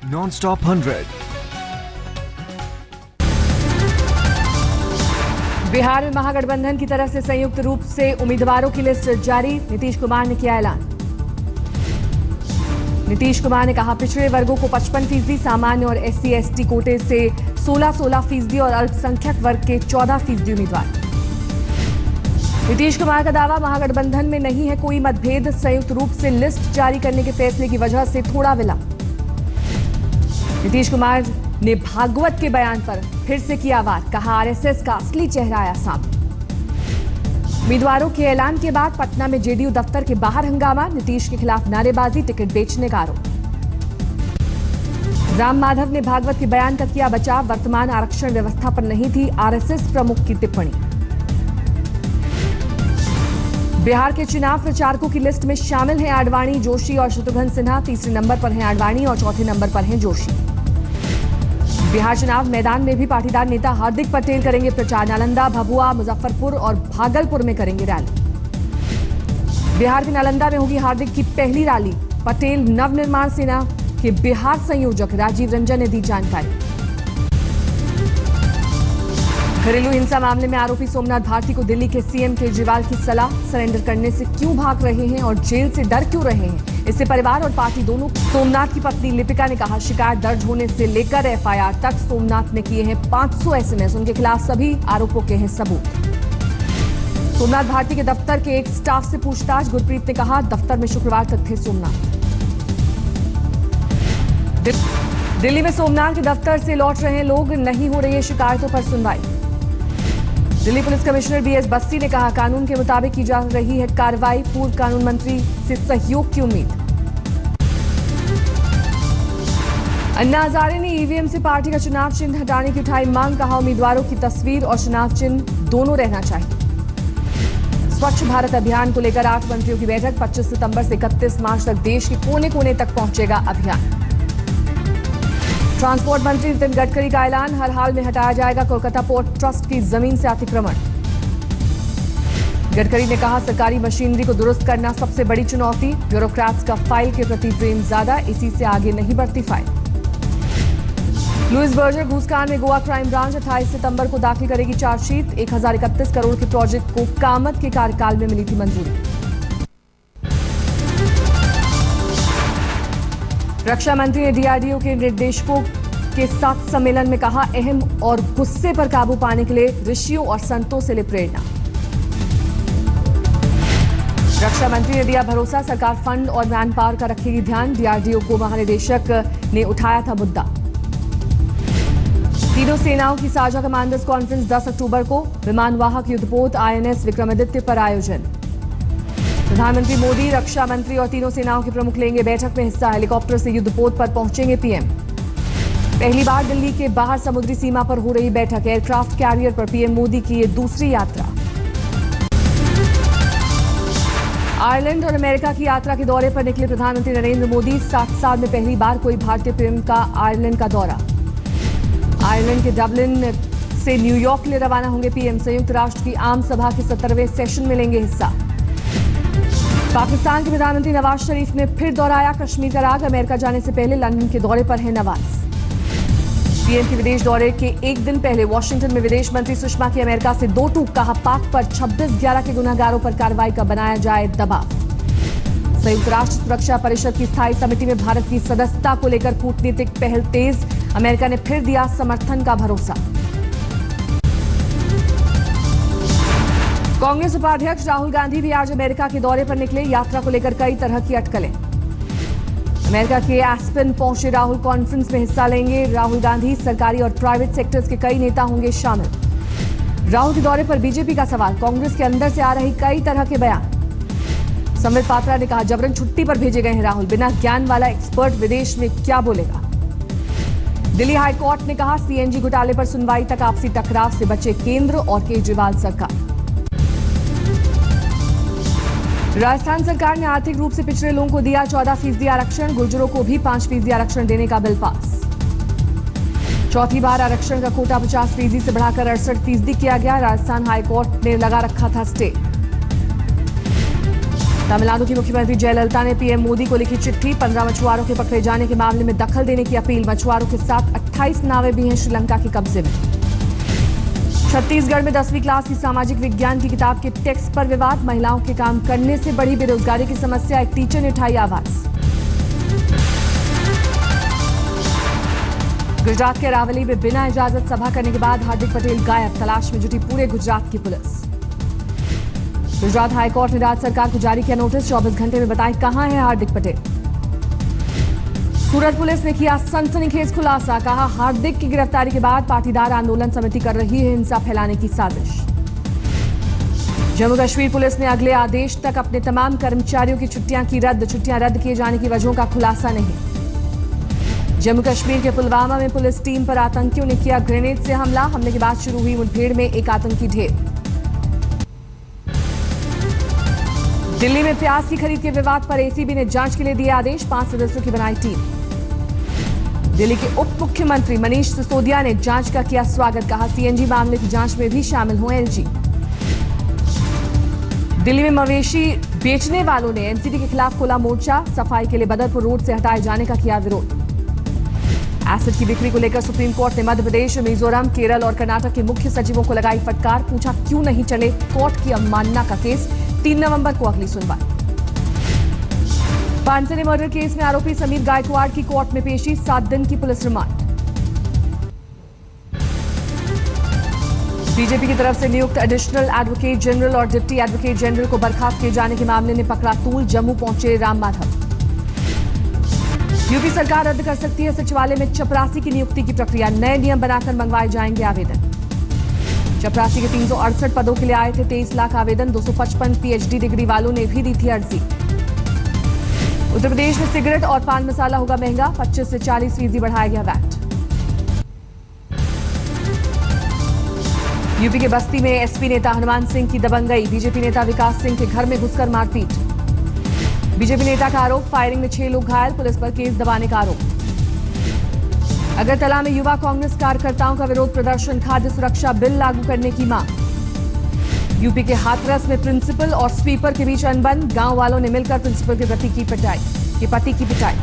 Non-stop 100. Bihar में महागठबंधन की तरफ से संयुक्त रूप से उम्मीदवारों की लिस्ट जारी। नीतीश कुमार ने किया ऐलान। नीतीश कुमार ने कहा, पिछड़े वर्गों को 55%, सामान्य और SC/ST कोटे से 16% और अल्पसंख्यक वर्ग के 14% उम्मीदवार। नीतीश कुमार का दावा, महागठबंधन में नहीं है कोई मतभेद, संयुक्त रूप से लिस्ट जारी करने के फैसले की वजह से थोड़ा विलंब। नीतीश कुमार ने भागवत के बयान पर फिर से किया वार, कहा RSS का असली चेहरा आया सामने। उम्मीदवारों के ऐलान के बाद पटना में JDU दफ्तर के बाहर हंगामा, नीतीश के खिलाफ नारेबाजी, टिकट बेचने का आरोप। राम माधव ने भागवत के बयान का किया बचाव, वर्तमान आरक्षण व्यवस्था पर नहीं थी RSS प्रमुख की टिप्पणी। बिहार के चुनाव प्रचारकों की लिस्ट में शामिल हैं आडवाणी, जोशी और शत्रुघ्न सिन्हा। तीसरे नंबर पर हैं आडवाणी और चौथे नंबर पर हैं जोशी। बिहार चुनाव मैदान में भी पाटीदार नेता हार्दिक पटेल करेंगे प्रचार। नालंदा, भभुआ, मुजफ्फरपुर और भागलपुर में करेंगे रैली। बिहार के नालंदा में होगी हार्दिक की पहली रैली। पटेल नवनिर्माण सेना के बिहार संयोजक राजीव रंजन ने दी जानकारी। घरेलू हिंसा मामले में आरोपी सोमनाथ भारती को दिल्ली के CM केजरीवाल की सलाह, सरेंडर करने से क्यों भाग रहे हैं और जेल से डर क्यों रहे हैं, इससे परिवार और पार्टी दोनों। सोमनाथ की पत्नी लिपिका ने कहा, शिकायत दर्ज होने से लेकर FIR तक सोमनाथ ने किए हैं 500 SMS, उनके खिलाफ सभी आरोपों के हैं सबूत। सोमनाथ भारती के दफ्तर के एक स्टाफ से पूछताछ, गुरप्रीत ने कहा, दफ्तर में शुक्रवार तक थे सोमनाथ। दिल्ली में सोमनाथ के दफ्तर से लौट रहे लोग, नहीं हो रही है शिकायतों पर सुनवाई। Delhi police commissioner BS Bassi ने कहा, कानून के मुताबिक की जा रही है कार्रवाई, पूर्व कानून मंत्री से सहयोग की उम्मीद। अन्ना हजारे ने EVM से पार्टी का चुनाव चिन्ह हटाने की उठाई मांग, कहा उम्मीदवारों की तस्वीर और चुनाव चिन्ह दोनों रहना चाहिए। स्वच्छ भारत अभियान को लेकर 8 मंत्रियों की बैठक, 25 सितंबर से 31 मार्च तक देश के कोने कोने तक पहुंचेगा अभियान। ट्रांसपोर्ट मंत्री नितिन गडकरी का ऐलान, हर हाल में हटाया जाएगा कोलकाता पोर्ट ट्रस्ट की जमीन से अतिक्रमण। गडकरी ने कहा, सरकारी मशीनरी को दुरुस्त करना सबसे बड़ी चुनौती, ब्यूरोक्रेट्स का फाइल के प्रति प्रेम ज्यादा, इसी से आगे नहीं बढ़ती फाइल। लुइस बर्जर घूसकांड में गोवा क्राइम ब्रांच 28 सितंबर को दाखिल करेगी चार्जशीट। 1031 करोड़ के प्रोजेक्ट को कामत के कार्यकाल में मिली थी मंजूरी। रक्षा मंत्री ने DRDO के निर्देशकों के साथ सम्मेलन में कहा, अहम और गुस्से पर काबू पाने के लिए ऋषियों और संतों से ले प्रेरणा। रक्षा मंत्री ने दिया भरोसा, सरकार फंड और मैन पावर का रखेगी ध्यान। DRDO को महानिदेशक ने उठाया था मुद्दा। तीनों सेनाओं की साझा कमांडर्स कॉन्फ्रेंस 10 अक्टूबर को, विमानवाहक युद्धपोत INS विक्रमादित्य पर आयोजन। प्रधानमंत्री मोदी, रक्षा मंत्री और तीनों सेनाओं के प्रमुख लेंगे बैठक में हिस्सा। हेलीकॉप्टर से युद्धपोत पर पहुंचेंगे PM। पहली बार दिल्ली के बाहर समुद्री सीमा पर हो रही बैठक, एयरक्राफ्ट कैरियर पर PM मोदी की ये दूसरी यात्रा। आयरलैंड और अमेरिका की यात्रा के दौरे पर निकले प्रधानमंत्री नरेंद्र मोदी, 7 साल में पहली बार कोई भारतीय PM का आयरलैंड का दौरा। आयरलैंड के डबलिन से न्यूयॉर्क के लिए रवाना होंगे PM। संयुक्त राष्ट्र की आम सभा के 17वें सेशन में लेंगे हिस्सा। पाकिस्तान के प्रधानमंत्री नवाज शरीफ ने फिर दोहराया कश्मीर का राग, अमेरिका जाने से पहले लंदन के दौरे पर है नवाज। PM के विदेश दौरे के एक दिन पहले वॉशिंगटन में विदेश मंत्री सुषमा की अमेरिका से 2 टूक, कहा पाक पर 26/11 के गुनहगारों पर कार्रवाई का बनाया जाए दबाव। संयुक्त राष्ट्र सुरक्षा परिषद की स्थायी समिति में भारत की सदस्यता को लेकर कूटनीतिक पहल तेज, अमेरिका ने फिर दिया समर्थन का भरोसा। कांग्रेस उपाध्यक्ष राहुल गांधी भी आज अमेरिका के दौरे पर निकले, यात्रा को लेकर कई तरह की अटकलें। अमेरिका के एस्पेन पहुंचे राहुल, कॉन्फ्रेंस में हिस्सा लेंगे राहुल गांधी। सरकारी और प्राइवेट सेक्टर्स के कई नेता होंगे शामिल। राहुल के दौरे पर बीजेपी का सवाल, कांग्रेस के अंदर से आ रही कई तरह के बयान। संबित पात्रा ने कहा, जबरन छुट्टी पर भेजे गए हैं राहुल, बिना ज्ञान वाला एक्सपर्ट विदेश में क्या बोलेगा। दिल्ली हाईकोर्ट ने कहा, CNG घोटाले पर सुनवाई तक आपसी टकराव से बचे केंद्र और केजरीवाल सरकार। राजस्थान सरकार ने आर्थिक रूप से पिछड़े लोगों को दिया 14% आरक्षण, गुर्जरों को भी 5% आरक्षण देने का बिल पास। चौथी बार आरक्षण का कोटा 50% से बढ़ाकर 68% किया गया। राजस्थान हाईकोर्ट ने लगा रखा था स्टे। तमिलनाडु की मुख्यमंत्री जयललिता ने पीएम मोदी को लिखी चिट्ठी। 15 मछुआरों के पकड़े जाने के मामले में दखल देने की अपील। मछुआरों के साथ 28 नावें भी हैं श्रीलंका के कब्जे में। छत्तीसगढ़ में 10वीं क्लास की सामाजिक विज्ञान की किताब के टेक्स्ट पर विवाद। महिलाओं के काम करने से बढ़ी बेरोजगारी की समस्या, एक टीचर ने उठाई आवाज। गुजरात के अरावली में बिना इजाजत सभा करने के बाद हार्दिक पटेल गायब। तलाश में जुटी पूरे गुजरात की पुलिस। गुजरात हाईकोर्ट ने राज्य सरकार को जारी किया नोटिस। 24 घंटे में बताएं कहां है हार्दिक पटेल। सूरत पुलिस ने किया सनसनीखेज खुलासा। कहा हार्दिक की गिरफ्तारी के बाद पाटीदार आंदोलन समिति कर रही है हिंसा फैलाने की साजिश। जम्मू कश्मीर पुलिस ने अगले आदेश तक अपने तमाम कर्मचारियों की छुट्टियां की रद्द। छुट्टियां रद्द किए जाने की वजहों का खुलासा नहीं। जम्मू कश्मीर के पुलवामा में पुलिस टीम पर आतंकियों ने किया ग्रेनेड से हमला। हमले के बाद शुरू हुई मुठभेड़ में एक आतंकी ढेर। दिल्ली में प्याज की खरीद के विवाद पर एसीबी ने जांच के लिए दिए आदेश। 5 सदस्यों की बनाई टीम। दिल्ली के उप मुख्यमंत्री मनीष सिसोदिया ने जांच का किया स्वागत। कहा सीएनजी मामले की जांच में भी शामिल हो एलजी। दिल्ली में मवेशी बेचने वालों ने एनसीटी के खिलाफ खोला मोर्चा। सफाई के लिए बदरपुर रोड से हटाए जाने का किया विरोध। एसिड की बिक्री को लेकर सुप्रीम कोर्ट ने मध्य प्रदेश, मिजोरम, केरल और कर्नाटक के मुख्य सचिवों को लगाई फटकार। पूछा क्यों नहीं चले कोर्ट की अवमानना का केस। 3 नवंबर को अगली सुनवाई। पानसरे मर्डर केस में आरोपी समीर गायकवाड़ की कोर्ट में पेशी। 7 दिन की पुलिस रिमांड। बीजेपी की तरफ से नियुक्त एडिशनल एडवोकेट जनरल और डिप्टी एडवोकेट जनरल को बर्खास्त किए जाने के मामले में पकड़ा तूल। जम्मू पहुंचे राम माधव। यूपी सरकार रद्द कर सकती है सचिवालय में चपरासी की नियुक्ति की प्रक्रिया। नए नियम बनाकर मंगवाए जाएंगे आवेदन। चपरासी के 368 पदों के लिए आए थे 23 लाख आवेदन। 255 पीएचडी डिग्री वालों ने भी दी थी अर्जी। उत्तर प्रदेश में सिगरेट और पान मसाला होगा महंगा। 25 से 40% बढ़ाया गया वैट। यूपी के बस्ती में एसपी नेता हनुमान सिंह की दबंगई। बीजेपी नेता विकास सिंह के घर में घुसकर मारपीट। बीजेपी नेता का आरोप, फायरिंग में 6 लोग घायल। पुलिस पर केस दबाने का आरोप। अगरतला में युवा कांग्रेस कार्यकर्ताओं का विरोध प्रदर्शन। खाद्य सुरक्षा बिल लागू करने की मांग। यूपी के हाथरस में प्रिंसिपल और स्वीपर के बीच अनबन। गांव वालों ने मिलकर प्रिंसिपल के पति की पिटाई।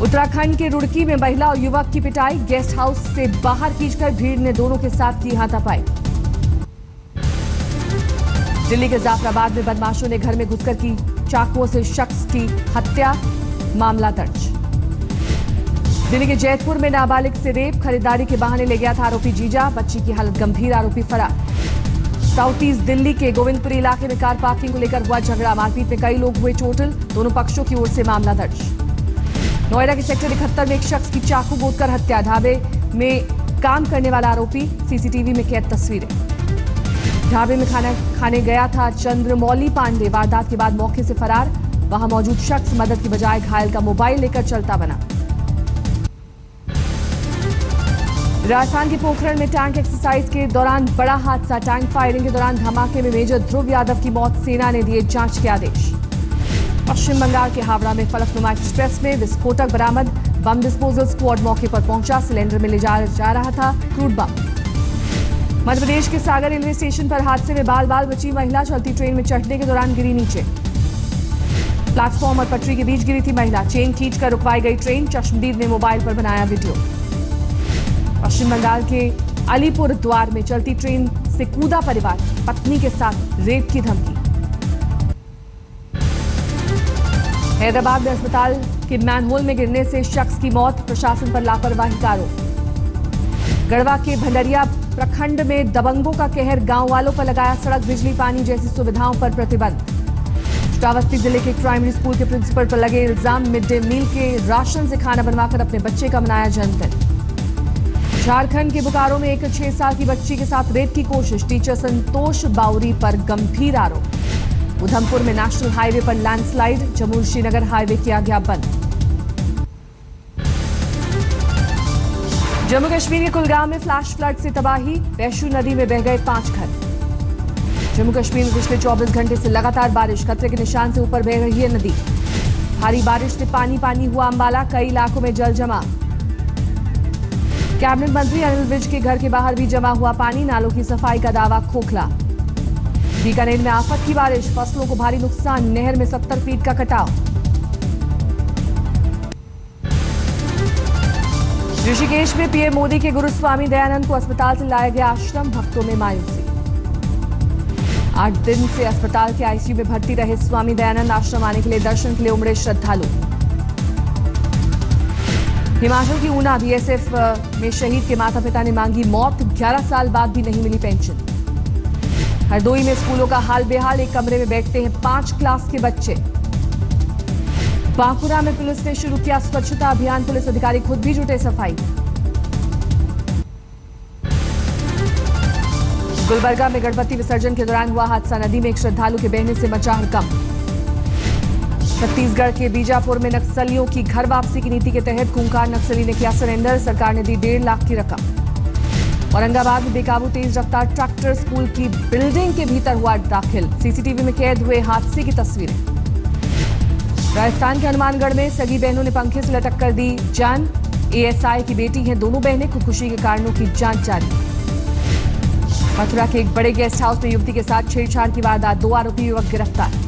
उत्तराखंड के रुड़की में महिला और युवक की पिटाई। गेस्ट हाउस से बाहर खींचकर भीड़ ने दोनों के साथ की हाथापाई। दिल्ली के जाफराबाद में बदमाशों ने घर में घुसकर की चाकुओं से शख्स की हत्या। मामला दर्ज। दिल्ली के जैतपुर में नाबालिग से रेप। खरीदारी के बहाने ले गया था आरोपी जीजा। बच्ची की हालत गंभीर, आरोपी फरार। साउथ ईस्ट दिल्ली के गोविंदपुरी इलाके में कार पार्किंग को लेकर हुआ झगड़ा। मारपीट में कई लोग हुए चोटिल। दोनों पक्षों की ओर से मामला दर्ज। नोएडा के सेक्टर 71 में एक शख्स की चाकू गोदकर हत्या। ढाबे में काम करने वाला आरोपी। सीसीटीवी में कैद तस्वीरें। ढाबे में खाना खाने गया था चंद्रमौली पांडे। वारदात के बाद मौके से फरार। वहां मौजूद शख्स मदद की बजाय घायल का मोबाइल लेकर चलता बना। राजस्थान के पोखरण में टैंक एक्सरसाइज के दौरान बड़ा हादसा। टैंक फायरिंग के दौरान धमाके में मेजर ध्रुव यादव की मौत। सेना ने दिए जांच के आदेश। पश्चिम बंगाल के हावड़ा में फलकनुमा एक्सप्रेस में विस्फोटक बरामद। बम डिस्पोजल स्क्वाड मौके पर पहुंचा। सिलेंडर में ले जा रहा था क्रूड बम। मध्य प्रदेश के सागर रेलवे स्टेशन पर हादसे में बाल बाल बची महिला। चलती ट्रेन में चढ़ने के दौरान गिरी नीचे। प्लेटफॉर्म और पटरी के बीच गिरी थी महिला। चेन खींचकर रुकवाई गई ट्रेन। चश्मदीद ने मोबाइल पर बनाया वीडियो। पश्चिम बंगाल के अलीपुर द्वार में चलती ट्रेन से कूदा परिवार। पत्नी के साथ रेप की धमकी। हैदराबाद में अस्पताल के मैनहोल में गिरने से शख्स की मौत। प्रशासन पर लापरवाही का आरोप। गढ़वा के भंडरिया प्रखंड में दबंगों का कहर। गांव वालों पर लगाया सड़क, बिजली, पानी जैसी सुविधाओं पर प्रतिबंध। श्रावस्ती जिले के प्राइमरी स्कूल के प्रिंसिपल पर लगे इल्जाम। मिड डे मील के राशन से खाना बनवाकर अपने बच्चे का मनाया जन्मदिन। झारखंड के बोकारो में एक 6 साल की बच्ची के साथ रेप की कोशिश। टीचर संतोष बाउरी पर गंभीर आरोप। उधमपुर में नेशनल हाईवे पर लैंडस्लाइड। जम्मू श्रीनगर हाईवे किया गया बंद। जम्मू कश्मीर के कुलगाम में फ्लैश फ्लड से तबाही। वैशू नदी में बह गए 5 घर। जम्मू कश्मीर में पिछले 24 घंटे से लगातार बारिश। खतरे के निशान से ऊपर बह रही है नदी। भारी बारिश से पानी हुआ अंबाला। कई इलाकों में जल जमा। कैबिनेट मंत्री अनिल विज के घर के बाहर भी जमा हुआ पानी। नालों की सफाई का दावा खोखला। बीकानेर में आफत की बारिश, फसलों को भारी नुकसान, नहर में 70 फीट का कटाव। ऋषिकेश में पीएम मोदी के गुरु स्वामी दयानंद को अस्पताल से लाया गया आश्रम, भक्तों में मायूसी। 8 दिन से अस्पताल के आईसीयू में भर्ती रहे स्वामी दयानंद, आश्रम आने के लिए दर्शन के लिए उमड़े श्रद्धालु। हिमाचल की ऊना बीएसएफ में शहीद के माता पिता ने मांगी मौत, 11 साल बाद भी नहीं मिली पेंशन। हरदोई में स्कूलों का हाल बेहाल, एक कमरे में बैठते हैं 5 क्लास के बच्चे। बांकुरा में पुलिस ने शुरू किया स्वच्छता अभियान, पुलिस अधिकारी खुद भी जुटे सफाई। गुलबर्गा में गणपति विसर्जन के दौरान हुआ हादसा, नदी में एक श्रद्धालु के बहने से मचा हड़कंप। छत्तीसगढ़ के बीजापुर में नक्सलियों की घर वापसी की नीति के तहत खूंखार नक्सली ने किया सरेंडर, सरकार ने दी 1.5 लाख की रकम। औरंगाबाद में बेकाबू तेज रफ्तार ट्रैक्टर स्कूल की बिल्डिंग के भीतर हुआ दाखिल, सीसीटीवी में कैद हुए हादसे की तस्वीरें। राजस्थान के हनुमानगढ़ में सगी बहनों ने पंखे से लटक कर दी जान, एएसआई की बेटी हैं दोनों बहनें, खुदकुशी के कारणों की जांच जारी। मथुरा के एक बड़े गेस्ट हाउस में युवती के साथ छेड़छाड़ की वारदात, 2 आरोपी युवक गिरफ्तार।